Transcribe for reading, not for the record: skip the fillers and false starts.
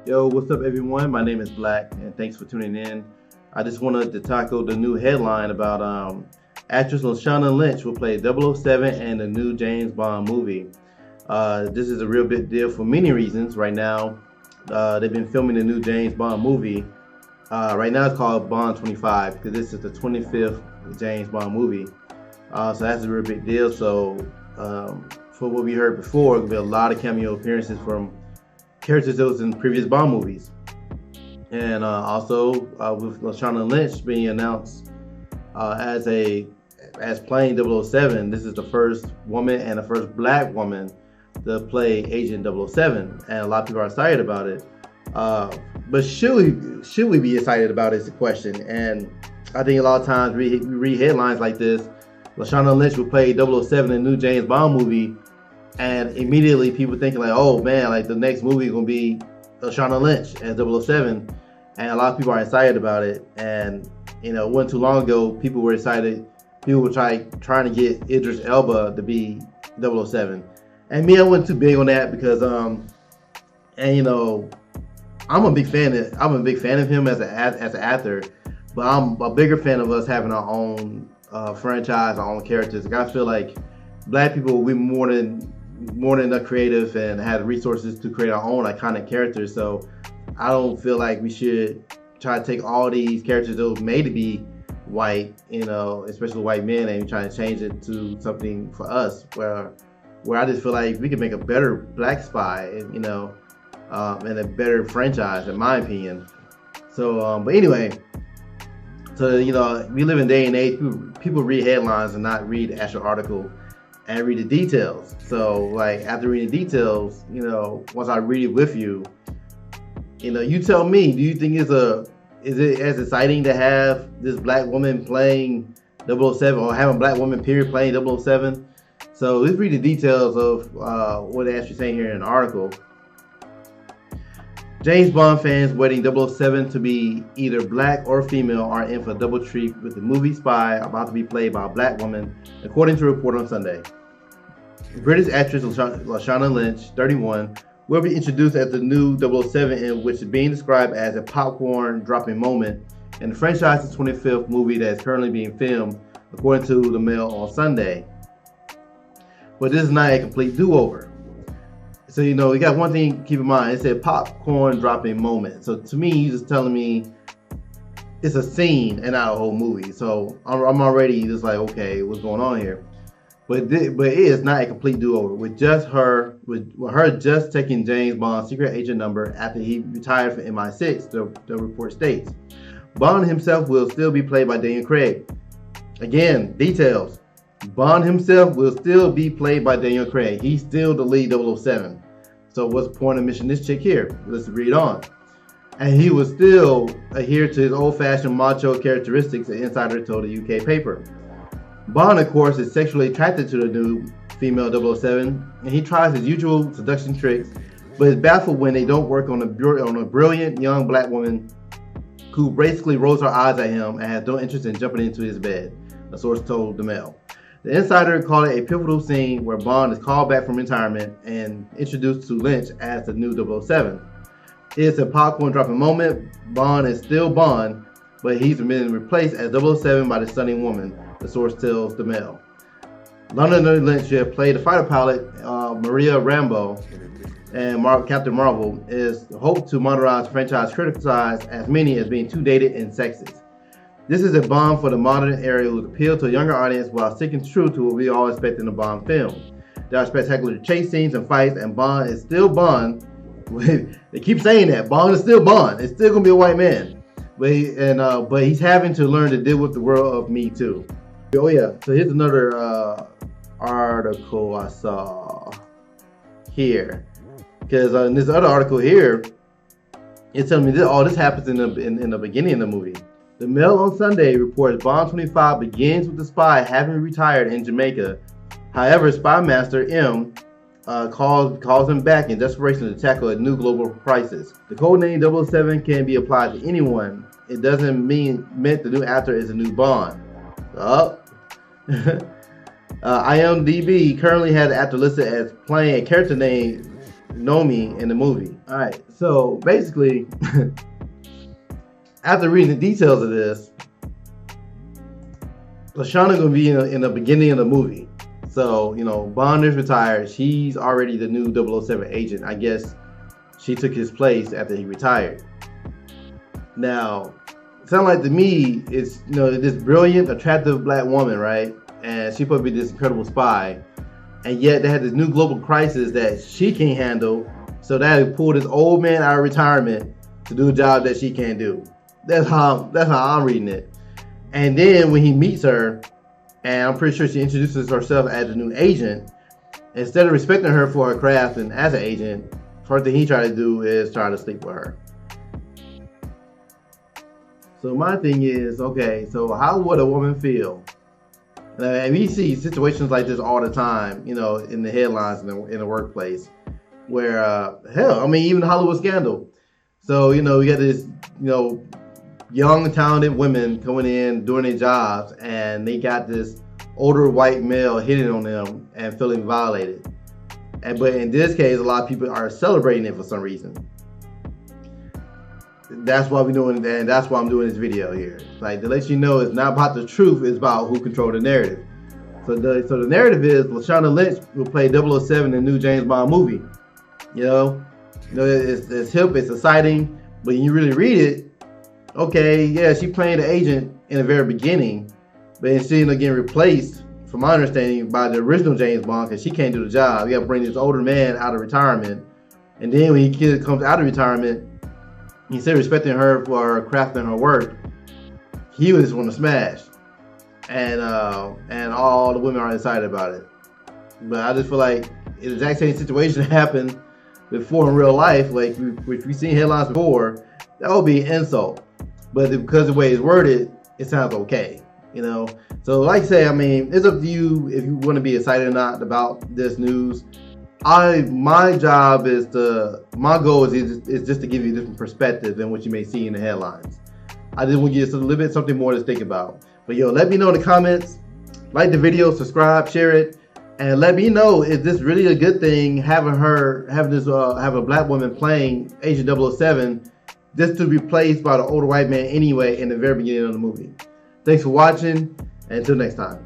Yo, what's up, everyone? My name is Black, and thanks for tuning in. I just wanted to tackle the new headline about actress Lashana Lynch will play 007 in the new James Bond movie. This is a real big deal for many reasons. Right now, they've been filming the new James Bond movie. Right now, it's called Bond 25 because this is the 25th James Bond movie. So that's a real big deal. So, for what we heard before, there'll be a lot of cameo appearances from characters that was in previous Bond movies. And also with Lashana Lynch being announced as playing 007, this is the first woman and the first black woman to play Agent 007, and a lot of people are excited about it. But should we be excited about it is the question. And I think a lot of times we read headlines like this: Lashana Lynch will play 007 in the new James Bond movie, and immediately people thinking like, oh man, like the next movie is gonna be Lashana Lynch as 007, and a lot of people are excited about it. And it wasn't too long ago people were excited. People were trying to get Idris Elba to be 007, and me, I wasn't too big on that because I'm a big fan of him as an actor, but I'm a bigger fan of us having our own franchise, our own characters. Like, I feel like black people, we more than enough creative and have resources to create our own iconic characters. So I don't feel like we should try to take all these characters that were made to be white, especially white men, and trying to change it to something for us where I just feel like we could make a better black spy, and a better franchise, in my opinion. So, but anyway, so we live in a day and age people read headlines and not read the actual article and read the details. So, like, after reading the details, once I read it with you, you tell me, do you think is it as exciting to have this black woman playing 007, or having a black woman period playing 007? So let's read the details of what they're actually saying here in the article. James Bond fans waiting 007 to be either black or female are in for a double treat with the movie spy about to be played by a black woman, according to a report on Sunday. British actress Lashana Lynch, 31, will be introduced as the new 007, in which is being described as a popcorn-dropping moment in the franchise's 25th movie that is currently being filmed, according to the Mail on Sunday. But this is not a complete do-over. So, you got one thing to keep in mind. It said popcorn-dropping moment. So, to me, you're just telling me it's a scene and not a whole movie. So, I'm already just like, okay, what's going on here? But it is not a complete do-over. With her just taking James Bond's secret agent number after he retired from MI6, the report states. Bond himself will still be played by Daniel Craig. Again, details. Bond himself will still be played by Daniel Craig. He's still the lead 007. So what's the point of mentioning this chick here? Let's read on. And he will still adhere to his old-fashioned macho characteristics, an insider told a UK paper. Bond, of course, is sexually attracted to the new female 007, and he tries his usual seduction tricks, but is baffled when they don't work on a brilliant young black woman who basically rolls her eyes at him and has no interest in jumping into his bed, a source told the Mail. The insider called it a pivotal scene where Bond is called back from retirement and introduced to Lynch as the new 007. It's a popcorn-dropping moment. Bond is still Bond, but he's been replaced as 007 by the stunning woman, the source tells the Mail. London Lynch, who played the fighter pilot Maria Rambo and Captain Marvel, is hoped to modernize the franchise criticized as many as being too dated and sexist. This is a Bond for the modern era who appeal to a younger audience while sticking true to what we all expect in a Bond film. There are spectacular chase scenes and fights, and Bond is still Bond. They keep saying that Bond is still Bond. It's still gonna be a white man, but he's having to learn to deal with the world of Me Too. Oh yeah. So here's another article I saw here, because in this other article here, it's telling me that all this happens in the beginning of the movie. The Mail on Sunday reports Bond 25 begins with the spy having retired in Jamaica. However, Spy Master M calls him back in desperation to tackle a new global crisis. The codename 007 can be applied to anyone. It doesn't meant the new actor is a new Bond. IMDb currently has the actor listed as playing a character named Nomi in the movie. All right, so basically, after reading the details of this, Lashana gonna be in the beginning of the movie. So, Bond is retired. She's already the new 007 agent. I guess she took his place after he retired. Now, it sounds like to me, it's, this brilliant, attractive black woman, right? And she's supposed to be this incredible spy. And yet they had this new global crisis that she can't handle. So that pulled this old man out of retirement to do a job that she can't do. That's how I'm reading it. And then when he meets her, and I'm pretty sure she introduces herself as the new agent, instead of respecting her for her craft and as an agent, first thing he tried to do is try to sleep with her. So my thing is, okay, so how would a woman feel? And we see situations like this all the time, in the headlines in the workplace, where even the Hollywood scandal. So we got this, young, talented women coming in doing their jobs, and they got this older white male hitting on them and feeling violated. But in this case, a lot of people are celebrating it for some reason. That's why we're doing, and that's why I'm doing this video here. Like, to let you know, it's not about the truth; it's about who controls the narrative. So the narrative is Lashana Lynch will play 007 in the new James Bond movie. It's hip, it's exciting, but when you really read it, okay, yeah, she playing the agent in the very beginning, but instead of getting replaced, from my understanding, by the original James Bond, because she can't do the job. You got to bring this older man out of retirement, and then when he comes out of retirement, instead of respecting her for her craft and her work, he was just want to smash, and all the women are excited about it. But I just feel like the exact same situation happened before in real life, like we've seen headlines before. That would be an insult. But because of the way it's worded, it sounds okay, So like I say, it's up to you if you want to be excited or not about this news. My goal is just to give you a different perspective than what you may see in the headlines. I just want to give you a little bit something more to think about. But let me know in the comments, like the video, subscribe, share it, and let me know, is this really a good thing having a black woman playing Agent 007 just to be replaced by the older white man anyway in the very beginning of the movie. Thanks for watching, and until next time.